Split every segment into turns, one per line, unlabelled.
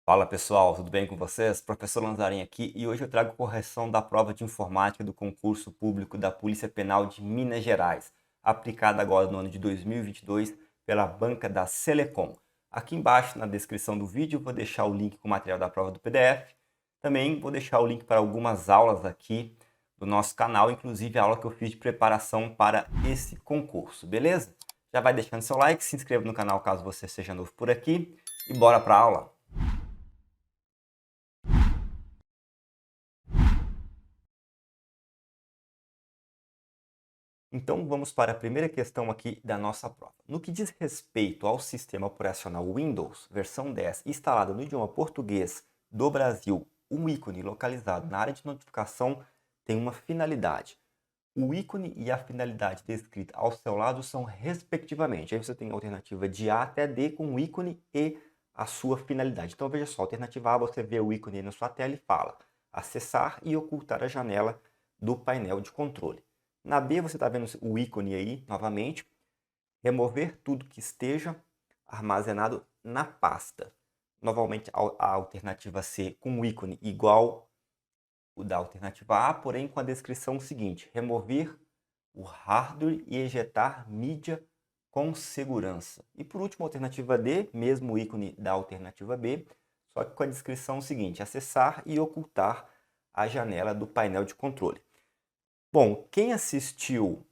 Fala pessoal, tudo bem com vocês? Professor Lanzarin aqui e hoje eu trago correção da prova de informática do concurso público da Polícia Penal de Minas Gerais, aplicada agora no ano de 2022 pela banca da Selecom. Aqui embaixo na descrição do vídeo eu vou deixar o link com o material da prova do PDF. Também vou deixar o link para algumas aulas aqui do nosso canal, inclusive a aula que eu fiz de preparação para esse concurso, beleza? Já vai deixando seu like, se inscreva no canal caso você seja novo por aqui e bora para a aula! Então vamos para a primeira questão aqui da nossa prova. No que diz respeito ao sistema operacional Windows, versão 10, instalado no idioma português do Brasil, um ícone localizado na área de notificação tem uma finalidade. O ícone e a finalidade descrita ao seu lado são respectivamente. Aí você tem a alternativa de A até D com o ícone e a sua finalidade. Então veja só, alternativa A, você vê o ícone aí na sua tela e fala acessar e ocultar a janela do painel de controle. Na B, você está vendo o ícone aí, novamente, remover tudo que esteja armazenado na pasta. Novamente, a alternativa C com o ícone igual o da alternativa A, porém com a descrição seguinte: remover o hardware e ejetar mídia com segurança. E por último, a alternativa D, mesmo o ícone da alternativa B, só que com a descrição seguinte: acessar e ocultar a janela do painel de controle. Bom, quem assistiu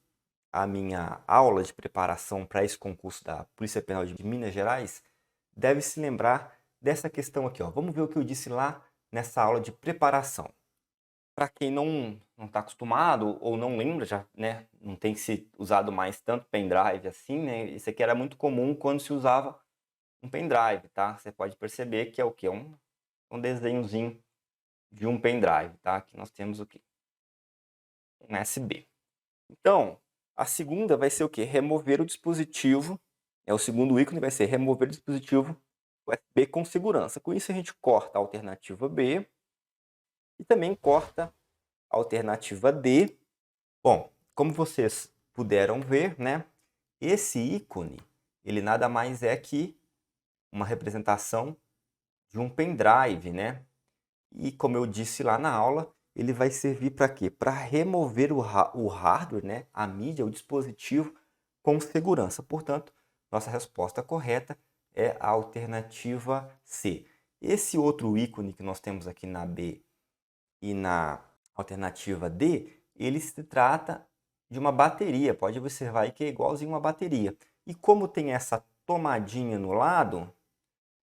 a minha aula de preparação para esse concurso da Polícia Penal de Minas Gerais deve se lembrar dessa questão aqui, ó. Vamos ver o que eu disse lá nessa aula de preparação. Para quem não está acostumado ou não lembra, já, né, não tem se usado mais tanto pendrive assim, né? Isso aqui era muito comum quando se usava um pendrive, tá? Você pode perceber que é o quê? Um desenhozinho de um pendrive, tá? Aqui nós temos o quê? Um USB. Então, a segunda vai ser o quê? Remover o dispositivo. O segundo ícone vai ser remover o dispositivo USB com segurança. Com isso a gente corta a alternativa B e também corta a alternativa D. Bom, como vocês puderam ver, né? Esse ícone, ele nada mais é que uma representação de um pendrive, né? E como eu disse lá na aula, ele vai servir para quê? Para remover o hardware, né? A mídia, o dispositivo com segurança. Portanto, nossa resposta correta é a alternativa C. Esse outro ícone que nós temos aqui na B e na alternativa D, ele se trata de uma bateria. Pode observar aí que é igualzinho uma bateria. E como tem essa tomadinha no lado,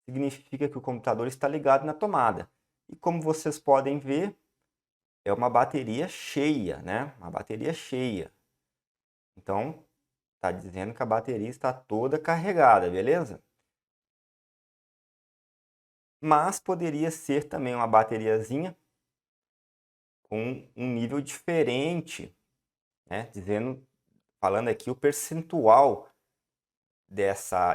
significa que o computador está ligado na tomada. E como vocês podem ver, é uma bateria cheia, né? Uma bateria cheia. Então, está dizendo que a bateria está toda carregada, beleza? Mas poderia ser também uma bateriazinha com um nível diferente, né? Falando aqui o percentual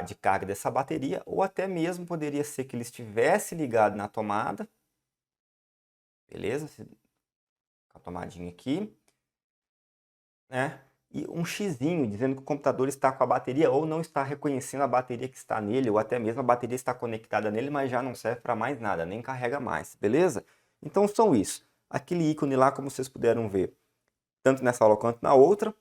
de carga dessa bateria, ou até mesmo poderia ser que ele estivesse ligado na tomada, beleza? Com a tomadinha aqui, né? E um xizinho dizendo que o computador está com a bateria ou não está reconhecendo a bateria que está nele, ou até mesmo a bateria está conectada nele, mas já não serve para mais nada, nem carrega mais, beleza? Então são isso. Aquele ícone lá, como vocês puderam ver, tanto nessa aula quanto na outra,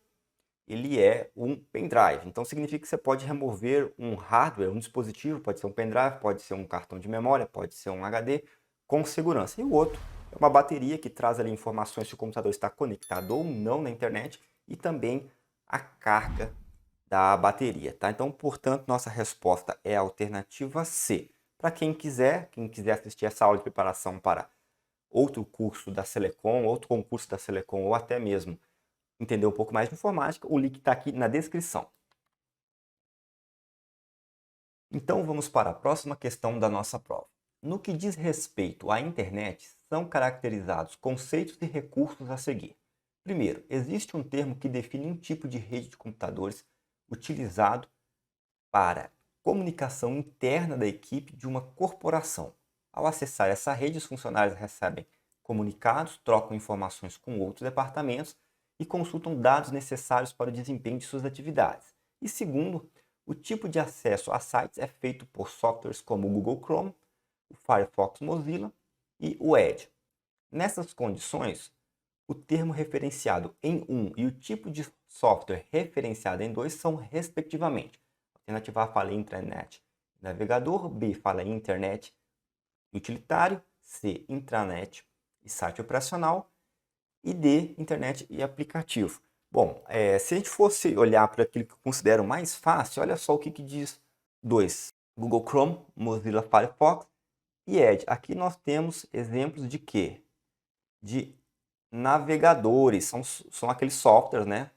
ele é um pendrive. Então significa que você pode remover um hardware, um dispositivo, pode ser um pendrive, pode ser um cartão de memória, pode ser um HD, com segurança. E o outro é uma bateria que traz ali informações se o computador está conectado ou não na internet e também a carga da bateria, tá? Então, portanto, nossa resposta é a alternativa C. Para quem quiser assistir essa aula de preparação para outro curso da Selecom, outro concurso da Selecom ou até mesmo entender um pouco mais de informática, o link está aqui na descrição. Então vamos para a próxima questão da nossa prova. No que diz respeito à internet, são caracterizados conceitos e recursos a seguir. Primeiro, existe um termo que define um tipo de rede de computadores utilizado para comunicação interna da equipe de uma corporação. Ao acessar essa rede, os funcionários recebem comunicados, trocam informações com outros departamentos e consultam dados necessários para o desempenho de suas atividades. E segundo, o tipo de acesso a sites é feito por softwares como o Google Chrome, o o Firefox Mozilla e o Edge. Nessas condições, o termo referenciado em um e o tipo de software referenciado em dois são, respectivamente, alternativa A fala intranet navegador, B fala internet utilitário, C intranet e site operacional e D internet e aplicativo. Bom, se a gente fosse olhar para aquilo que eu considero mais fácil, olha só o que diz 2. Google Chrome, Mozilla Firefox e Edge. Aqui nós temos exemplos de quê? De navegadores, são aqueles softwares, né?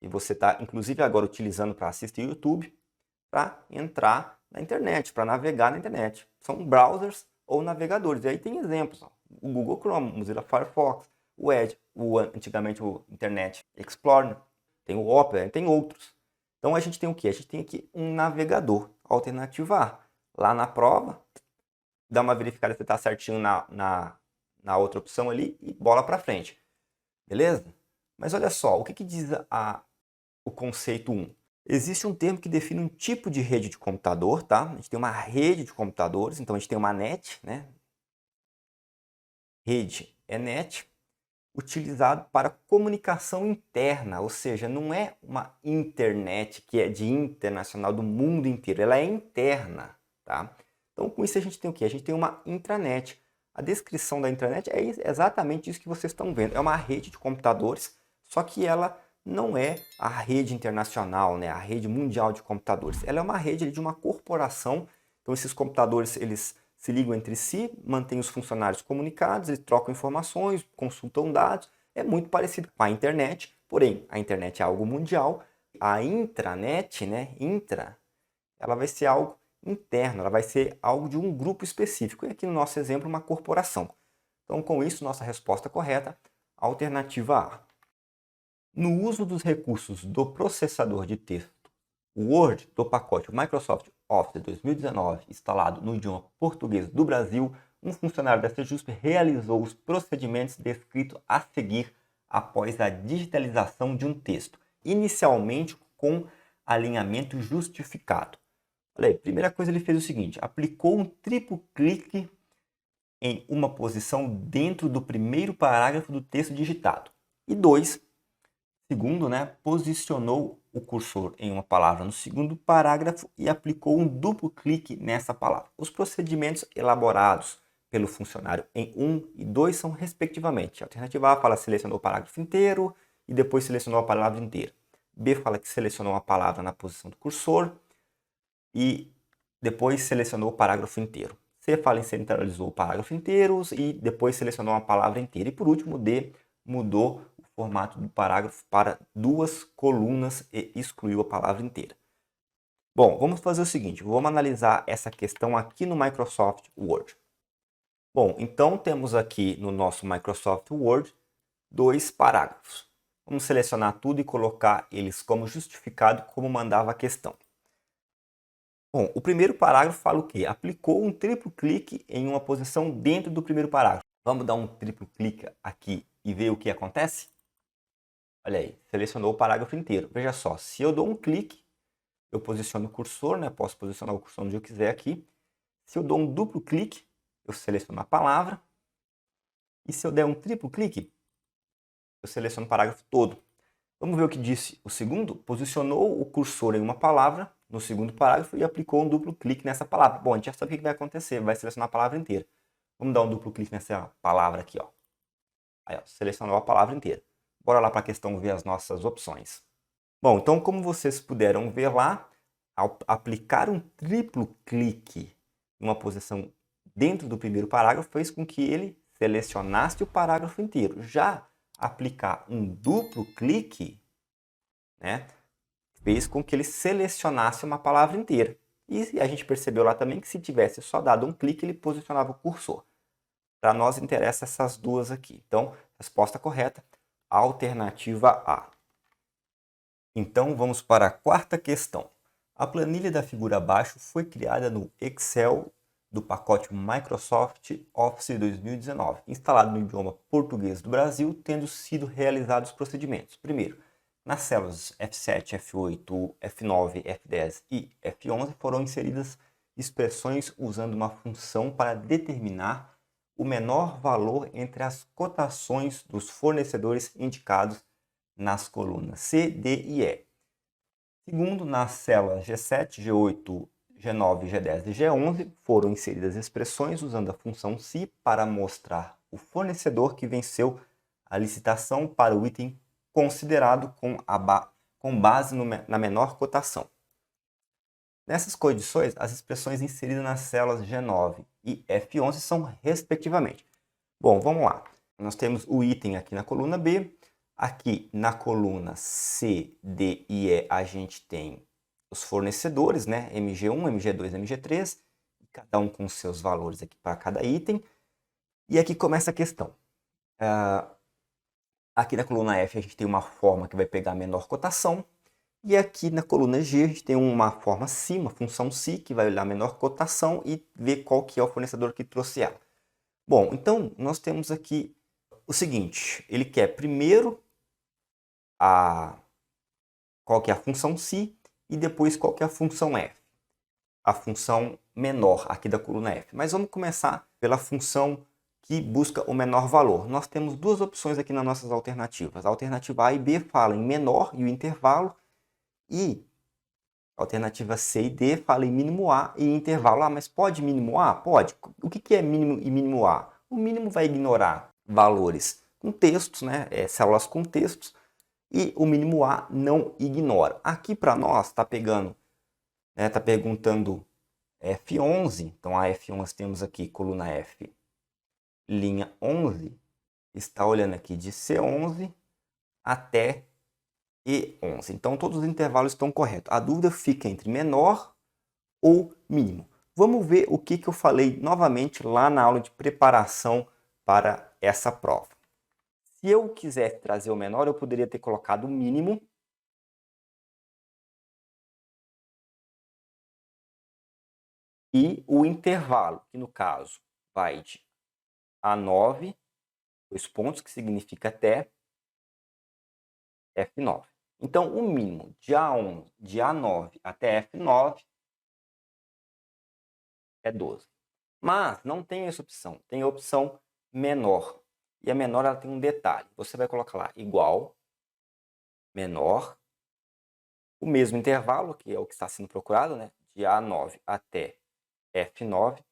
E você está, inclusive, agora utilizando para assistir YouTube, para entrar na internet, para navegar na internet. São browsers ou navegadores. E aí tem exemplos, ó. O Google Chrome, o Mozilla Firefox, o Edge, antigamente o Internet Explorer, tem o Opera, tem outros. Então a gente tem o quê? A gente tem aqui um navegador, alternativa A. Lá na prova, dá uma verificada se está certinho na outra opção ali e bola para frente. Beleza? Mas olha só, o que diz o conceito 1? Existe um termo que define um tipo de rede de computador, tá? A gente tem uma rede de computadores, então a gente tem uma net, né? Rede é net, utilizado para comunicação interna, ou seja, não é uma internet que é de internacional do mundo inteiro, ela é interna, tá? Então com isso a gente tem o quê? A gente tem uma intranet. A descrição da intranet é exatamente isso que vocês estão vendo, é uma rede de computadores, só que ela não é a rede internacional, né? A rede mundial de computadores. Ela é uma rede de uma corporação. Então esses computadores eles se ligam entre si, mantêm os funcionários comunicados, eles trocam informações, consultam dados. É muito parecido com a internet, porém a internet é algo mundial. A intranet, né? Ela vai ser algo interno, ela vai ser algo de um grupo específico. E aqui no nosso exemplo, uma corporação. Então com isso, nossa resposta correta, alternativa A. No uso dos recursos do processador de texto Word do pacote Microsoft Office 2019 instalado no idioma português do Brasil, um funcionário da Sejusp realizou os procedimentos descritos a seguir após a digitalização de um texto, inicialmente com alinhamento justificado. Olha aí, primeira coisa ele fez o seguinte, aplicou um triplo clique em uma posição dentro do primeiro parágrafo do texto digitado. E 2. Segundo, né, posicionou o cursor em uma palavra no segundo parágrafo e aplicou um duplo clique nessa palavra. Os procedimentos elaborados pelo funcionário em 1 e 2 são respectivamente. A alternativa A fala que selecionou o parágrafo inteiro e depois selecionou a palavra inteira. B fala que selecionou a palavra na posição do cursor e depois selecionou o parágrafo inteiro. C fala em centralizou o parágrafo inteiro e depois selecionou a palavra inteira. E por último, D mudou o formato do parágrafo para 2 colunas e excluiu a palavra inteira. Bom, vamos fazer o seguinte, vamos analisar essa questão aqui no Microsoft Word. Bom, então temos aqui no nosso Microsoft Word 2 parágrafos. Vamos selecionar tudo e colocar eles como justificado, como mandava a questão. Bom, o primeiro parágrafo fala o quê? Aplicou um triplo clique em uma posição dentro do primeiro parágrafo. Vamos dar um triplo clique aqui e ver o que acontece? Olha aí, selecionou o parágrafo inteiro. Veja só, se eu dou um clique, eu posiciono o cursor, né? Posso posicionar o cursor onde eu quiser aqui. Se eu dou um duplo clique, eu seleciono a palavra. E se eu der um triplo clique, eu seleciono o parágrafo todo. Vamos ver o que disse o segundo? Posicionou o cursor em uma palavra, no segundo parágrafo, e aplicou um duplo clique nessa palavra. Bom, a gente já sabe o que vai acontecer, vai selecionar a palavra inteira. Vamos dar um duplo clique nessa palavra aqui, ó. Aí, ó, selecionou a palavra inteira. Bora lá para a questão ver as nossas opções. Bom, então como vocês puderam ver lá, ao aplicar um triplo clique em uma posição dentro do primeiro parágrafo, fez com que ele selecionasse o parágrafo inteiro. Já aplicar um duplo clique, né, fez com que ele selecionasse uma palavra inteira. E a gente percebeu lá também que se tivesse só dado um clique, ele posicionava o cursor. Para nós interessa essas duas aqui. Então, resposta correta, alternativa A. Então, vamos para a quarta questão. A planilha da figura abaixo foi criada no Excel do pacote Microsoft Office 2019, instalado no idioma português do Brasil, tendo sido realizados os procedimentos. Primeiro, nas células F7, F8, F9, F10 e F11 foram inseridas expressões usando uma função para determinar o menor valor entre as cotações dos fornecedores indicados nas colunas C, D e E. Segundo, nas células G7, G8, G9, G10 e G11, foram inseridas expressões usando a função SI para mostrar o fornecedor que venceu a licitação para o item considerado com base na menor cotação. Nessas condições, as expressões inseridas nas células G9 e F11 são respectivamente. Bom, vamos lá. Nós temos o item aqui na coluna B. Aqui na coluna C, D e E a gente tem os fornecedores, né? MG1, MG2, MG3, cada um com seus valores aqui para cada item. E aqui começa a questão. Aqui na coluna F a gente tem uma forma que vai pegar a menor cotação. E aqui na coluna G a gente tem uma forma SI, uma função SI, que vai olhar a menor cotação e ver qual que é o fornecedor que trouxe ela. Bom, então nós temos aqui o seguinte, ele quer primeiro qual que é a função SI e depois qual que é a função F, a função menor aqui da coluna F. Mas vamos começar pela função que busca o menor valor. Nós temos duas opções aqui nas nossas alternativas. A alternativa A e B fala em menor e o intervalo, e a alternativa C e D fala em mínimo A e intervalo. Mas pode mínimo A? Pode. O que é mínimo e mínimo A? O mínimo vai ignorar valores com textos, né? Células com textos, e o mínimo A não ignora. Aqui para nós está pegando, está perguntando F11, então a F11 temos aqui coluna F, linha 11, está olhando aqui de C11 até E11. Então todos os intervalos estão corretos. A dúvida fica entre menor ou mínimo. Vamos ver o que eu falei novamente lá na aula de preparação para essa prova. Se eu quisesse trazer o menor, eu poderia ter colocado o mínimo e o intervalo, que no caso vai de A9, 2 pontos, que significa até F9. Então, o mínimo de A11, de A9 até F9 é 12. Mas não tem essa opção, tem a opção menor. E a menor ela tem um detalhe. Você vai colocar lá igual, menor, o mesmo intervalo, que é o que está sendo procurado, né? De A9 até F9,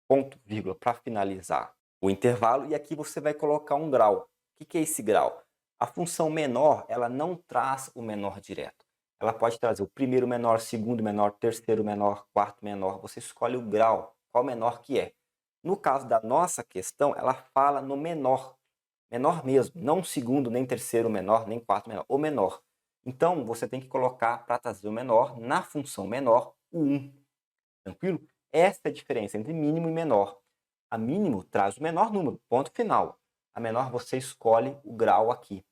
ponto, vírgula, para finalizar o intervalo. E aqui você vai colocar um grau. O que é esse grau? A função menor, ela não traz o menor direto. Ela pode trazer o primeiro menor, segundo menor, terceiro menor, quarto menor. Você escolhe o grau, qual menor que é. No caso da nossa questão, ela fala no menor. Menor mesmo, não segundo, nem terceiro menor, nem quarto menor, o menor. Então, você tem que colocar para trazer o menor, na função menor, o 1. Tranquilo? Essa é a diferença entre mínimo e menor. A mínimo traz o menor número, ponto final. A menor você escolhe o grau aqui.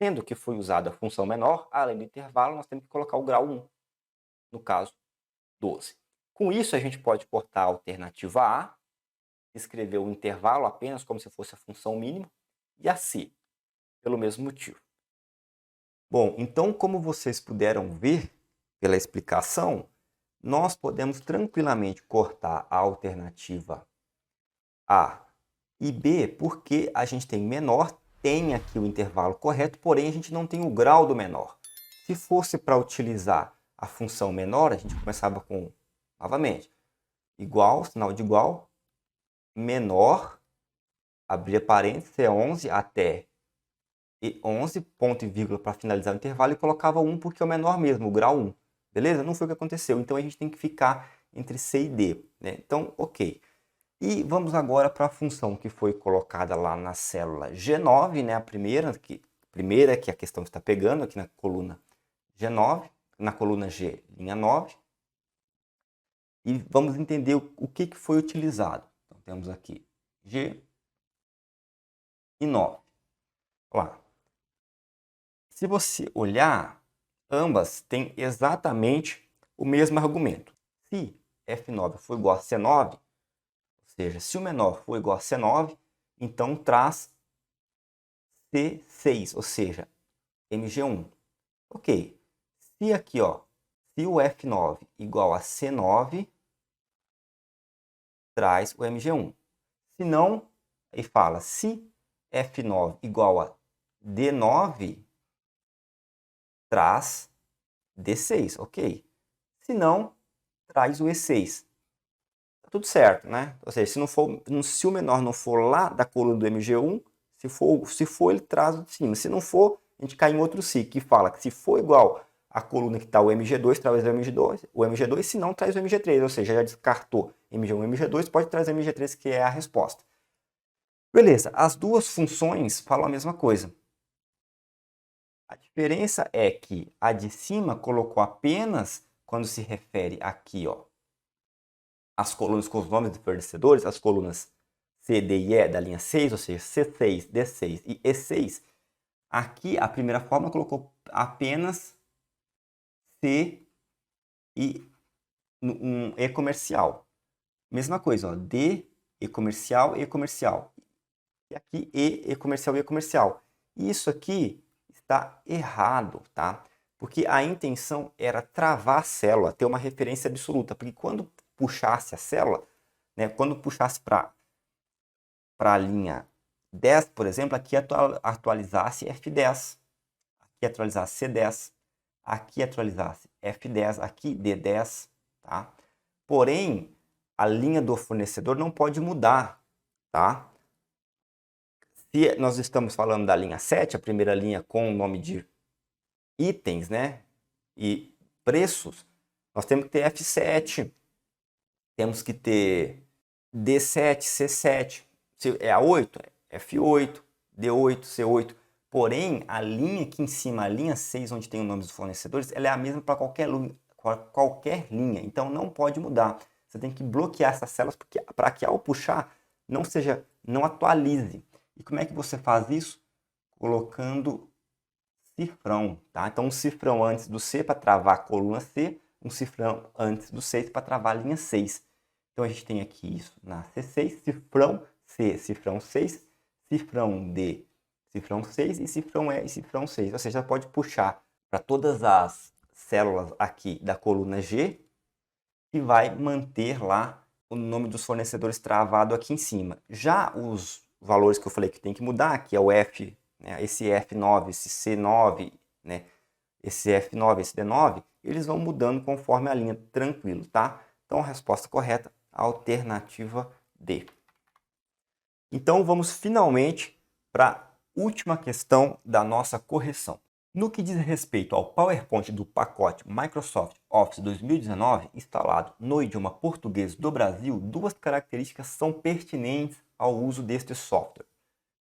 Sendo que foi usada a função menor, além do intervalo, nós temos que colocar o grau 1. No caso, 12. Com isso, a gente pode cortar a alternativa A, escrever o intervalo apenas como se fosse a função mínima, e a C, pelo mesmo motivo. Bom, então, como vocês puderam ver pela explicação, nós podemos tranquilamente cortar a alternativa A e B, porque a gente tem menor, tem aqui o intervalo correto, porém a gente não tem o grau do menor. Se fosse para utilizar a função menor, a gente começava com, novamente, igual, sinal de igual, menor, abria parênteses, C11 até E11, ponto e vírgula para finalizar o intervalo, e colocava 1 porque é o menor mesmo, o grau 1. Beleza? Não foi o que aconteceu. Então a gente tem que ficar entre C e D, né? Então, ok. E vamos agora para a função que foi colocada lá na célula G9, né? A primeira que a questão está pegando aqui na coluna G9, na coluna G, linha 9. E vamos entender o que foi utilizado. Então, temos aqui G e 9. Lá. Se você olhar, ambas têm exatamente o mesmo argumento. Se F9 for igual a C9, ou seja, se o menor for igual a C9, então traz C6, ou seja, MG1. Ok. Se aqui, ó, se o F9 igual a C9, traz o MG1. Se não, ele fala, se F9 igual a D9, traz D6, ok? Se não, traz o E6. Tá tudo certo, né? Ou seja, se o menor não for lá da coluna do MG1, se for ele traz o de cima. Se não for, a gente cai em outro ciclo, que fala que se for igual à coluna que está o MG2, traz o MG2, se não, traz o MG3. Ou seja, já descartou MG1 e MG2, pode trazer o MG3, que é a resposta. Beleza, as duas funções falam a mesma coisa. A diferença é que a de cima colocou apenas, quando se refere aqui, ó, as colunas com os nomes de fornecedores, as colunas C, D e E da linha 6, ou seja, C6, D6 e E6, aqui a primeira fórmula colocou apenas C e um E comercial. Mesma coisa, ó, D, E comercial, E comercial. E aqui E comercial, E comercial. Isso aqui está errado, tá? Porque a intenção era travar a célula, ter uma referência absoluta. Porque quando puxasse a célula, né, quando puxasse para a linha 10, por exemplo, aqui atualizasse F10, aqui atualizasse C10, aqui atualizasse F10, aqui D10, tá? Porém, a linha do fornecedor não pode mudar, tá? Se nós estamos falando da linha 7, a primeira linha com o nome de itens, né? E preços, nós temos que ter F7, temos que ter D7, C7. Se é a 8, F8, D8, C8. Porém, a linha aqui em cima, a linha 6, onde tem o nome dos fornecedores, ela é a mesma para qualquer linha. Então, não pode mudar. Você tem que bloquear essas células para que ao puxar, não atualize. E como é que você faz isso? Colocando cifrão, tá? Então, um cifrão antes do C para travar a coluna C, um cifrão antes do 6 para travar a linha 6. Então, a gente tem aqui isso na C6, cifrão C, cifrão 6, cifrão D, cifrão 6 e cifrão E e cifrão 6. Ou seja, pode puxar para todas as células aqui da coluna G e vai manter lá o nome dos fornecedores travado aqui em cima. Já os valores que eu falei que tem que mudar, que é o F, né, esse F9, esse C9, né, esse F9, esse D9, eles vão mudando conforme a linha, tranquilo, tá? Então, a resposta correta, a alternativa D. Então, vamos finalmente para a última questão da nossa correção. No que diz respeito ao PowerPoint do pacote Microsoft Office 2019 instalado no idioma português do Brasil, duas características são pertinentes ao uso deste software.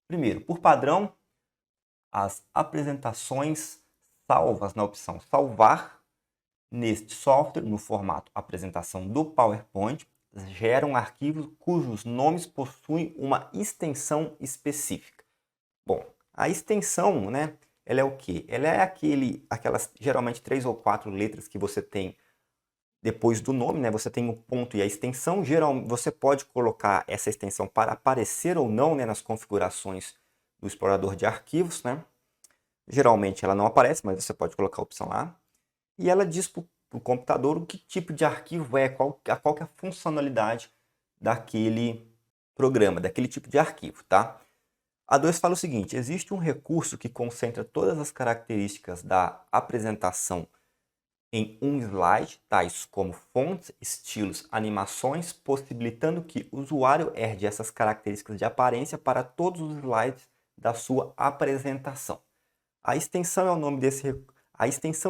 Primeiro, por padrão, as apresentações salvas na opção salvar neste software, no formato apresentação do PowerPoint, geram arquivos cujos nomes possuem uma extensão específica. Bom, a extensão, né? Ela é o quê? Ela é aquelas geralmente 3 ou 4 letras que você tem depois do nome, né? Você tem o ponto e a extensão. Você pode colocar essa extensão para aparecer ou não, né, nas configurações do explorador de arquivos, né? Geralmente ela não aparece, mas você pode colocar a opção lá. E ela diz para o computador o que tipo de arquivo é, qual que é a funcionalidade daquele programa, daquele tipo de arquivo, tá? A 2 fala o seguinte: existe um recurso que concentra todas as características da apresentação em um slide, tais como fontes, estilos, animações, possibilitando que o usuário herde essas características de aparência para todos os slides da sua apresentação. A extensão e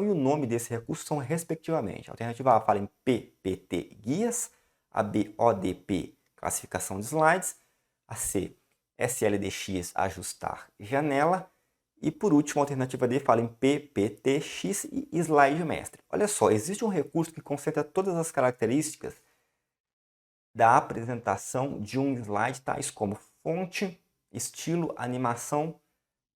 o nome desse recurso são respectivamente. A alternativa A fala em PPT Guias, a B ODP Classificação de Slides, a C SLDX Ajustar Janela e por último a alternativa D fala em PPTX e Slide Mestre. Olha só, existe um recurso que concentra todas as características da apresentação de um slide, tais como fonte, estilo, animação,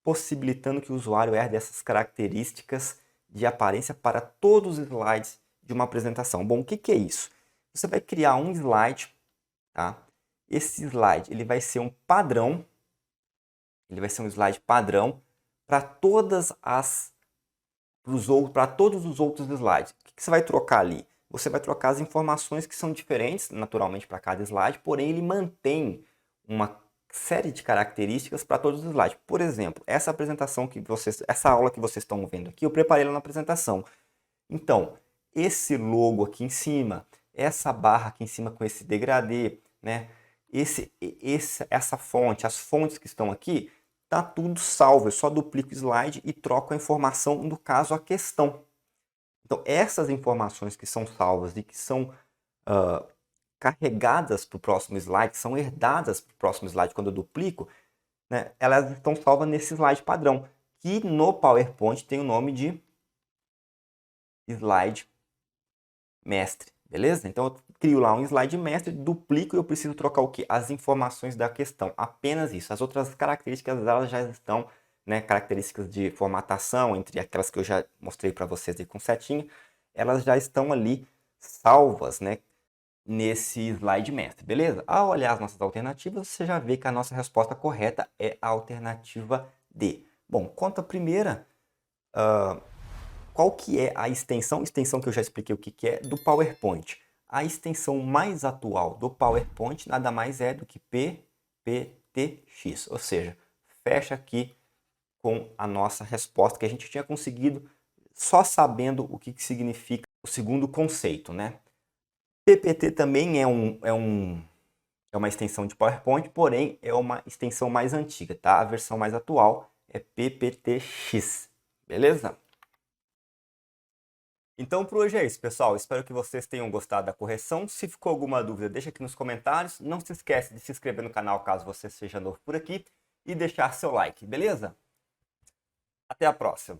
possibilitando que o usuário herde essas características de aparência para todos os slides de uma apresentação. Bom, o que é isso? Você vai criar um slide, tá? Esse slide ele vai ser um padrão, ele vai ser um slide padrão para todos os outros slides. O que você vai trocar ali? você vai trocar as informações que são diferentes, naturalmente, para cada slide, porém ele mantém uma série de características para todos os slides. Por exemplo, essa aula que vocês estão vendo aqui, eu preparei ela na apresentação. Então, esse logo aqui em cima, essa barra aqui em cima com esse degradê, né? Essa fonte, as fontes que estão aqui, tá tudo salvo. Eu só duplico o slide e troco a informação, no caso, a questão. Então, essas informações que são salvas e que são carregadas para o próximo slide, que são herdadas para o próximo slide quando eu duplico, né, elas estão salvas nesse slide padrão, que no PowerPoint tem o nome de slide mestre, beleza? Então eu crio lá um slide mestre, duplico e eu preciso trocar o quê? As informações da questão, apenas isso. As outras características elas já estão, né, características de formatação, entre aquelas que eu já mostrei para vocês aí com setinha, elas já estão ali salvas, né, nesse slide mestre, beleza? Ao olhar as nossas alternativas, você já vê que a nossa resposta correta é a alternativa D. Bom, quanto à primeira, qual que é a extensão? Extensão que eu já expliquei o que é, do PowerPoint. A extensão mais atual do PowerPoint nada mais é do que PPTX, ou seja, fecha aqui com a nossa resposta que a gente tinha conseguido só sabendo o que significa o segundo conceito, né? PPT também é uma extensão de PowerPoint, porém é uma extensão mais antiga, tá? A versão mais atual é PPTX, beleza? Então por hoje é isso, pessoal. Espero que vocês tenham gostado da correção. Se ficou alguma dúvida, deixa aqui nos comentários. Não se esquece de se inscrever no canal caso você seja novo por aqui e deixar seu like, beleza? Até a próxima!